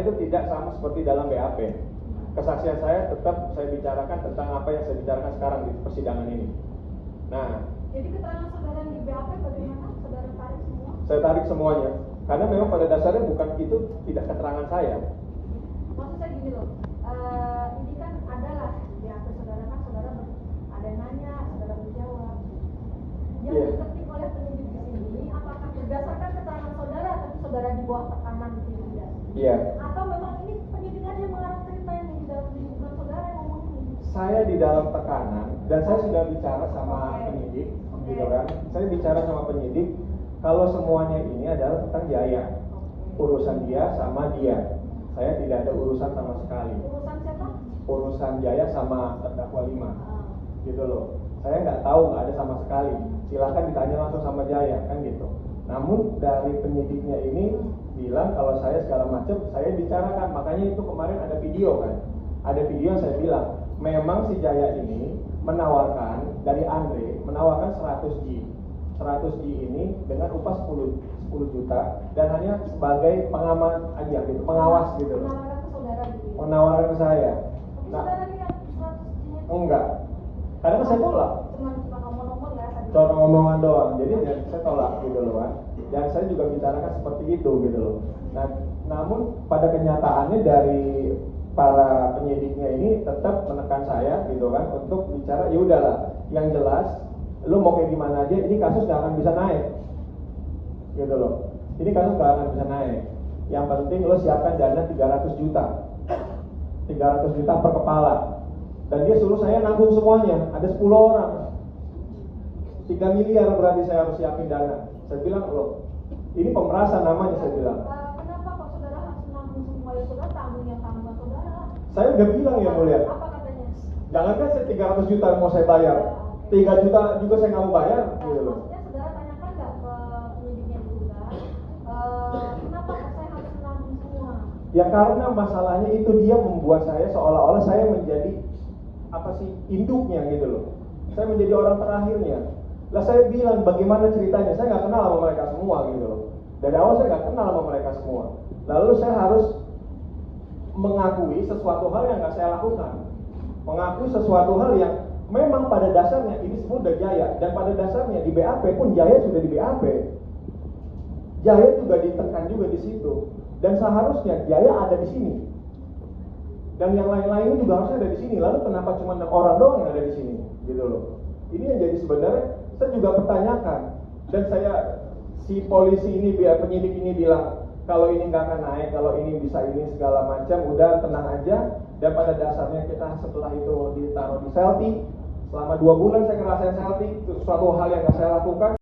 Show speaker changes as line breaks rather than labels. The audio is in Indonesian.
itu tidak sama seperti dalam BAP. Kesaksian saya tetap saya bicarakan tentang apa yang saya bicarakan sekarang di persidangan ini. Nah,
jadi keterangan saudara di BAP bagaimana? Saudara tarik semua?
saya tarik semuanya, karena memang pada dasarnya bukan itu, tidak keterangan saya.
Maksud saya gini loh, ini kan adalah di BAP saudara kan saudara ada yang nanya, saudara menjawab. Yang diketik oleh penyidik di sini, apakah berdasarkan keterangan saudara, tapi saudara di bawah tekanan intimidasi?
Iya.
Atau memang ini penyidik aja yang mengarang cerita yang di dalam bukan saudara yang ngomong ini?
Saya di dalam tekanan, dan saya sudah bicara sama penyidik, gitu kan. Saya bicara sama penyidik, kalau semuanya ini adalah tentang Jaya, urusan dia sama dia. Saya tidak ada urusan sama sekali.
Urusan siapa?
Urusan Jaya sama terdakwa 5, gitu loh. Saya nggak tahu, nggak ada sama sekali. Silahkan ditanya langsung sama Jaya, kan gitu. Namun dari penyidiknya ini bilang kalau saya segala macam, saya bicarakan. Makanya itu kemarin ada video kan. Ada video yang saya bilang, memang si Jaya ini menawarkan, dari Andre, menawarkan 100G. 100G ini dengan upah 10 juta dan hanya sebagai pengamat aja gitu, pengawas gitu.
Menawarkan ke saudara gitu.
Menawarkan ke saya.
Tapi
Nah,
saudara lihat 100G-nya?
enggak. Karena kan saya tolak.
Cuma ngomong-ngomong ya tadi.
Cuma ngomongan doang. Jadi ya, saya tolak gitu loh kan. Dan saya juga bicarakan seperti itu gitu loh. Nah, namun pada kenyataannya dari para penyidiknya ini tetap menekan saya gitu kan untuk bicara, ya udahlah, yang jelas lu mau kayak gimana aja, ini kasus gak akan bisa naik gitu loh. Ini kasus gak akan bisa naik. Yang penting lu siapkan dana 300 juta 300 juta per kepala. Dan dia suruh saya nanggung semuanya, ada 10 orang, 3 miliar berarti saya harus siapin dana. Saya bilang, loh, ini pemerasan namanya, saya bilang.
Kenapa kok saudara harus menanggung semua ya? Saudara tanggung yang tanggung saudara.
Saya udah bilang ya mulia.
Apa katanya?
Jangankan saya 300 juta yang mau saya bayar, 3 juta juga saya nggak mau bayar. Gitu loh.
Maksudnya saudara tanyakan nggak ke penyidiknya juga, kenapa kok saya harus menanggung semua?
Ya karena masalahnya itu dia membuat saya seolah-olah saya menjadi apa sih, induknya gitu loh. Saya menjadi orang terakhirnya. Lah saya bilang bagaimana ceritanya, saya nggak kenal sama mereka semua gitu loh. Dari awal saya nggak kenal sama mereka semua. Lalu saya harus mengakui sesuatu hal yang nggak saya lakukan. Mengakui sesuatu hal yang memang pada dasarnya ini semua udah Jaya. Dan pada dasarnya di BAP pun Jaya sudah di BAP. Jaya juga ditekan juga di situ. Dan seharusnya Jaya ada di sini. Dan yang lain-lain juga harusnya ada di sini. Lalu kenapa cuma 6 orang doang yang ada di sini? Gitu loh. Ini yang jadi sebenarnya saya juga pertanyakan. Dan saya, si polisi ini, penyidik ini bilang kalau ini nggak akan naik, kalau ini bisa ini segala macam, udah tenang aja. Dan pada dasarnya kita setelah itu ditaruh di Selti, selama 2 bulan saya ngerasain Selti, itu suatu hal yang nggak saya lakukan.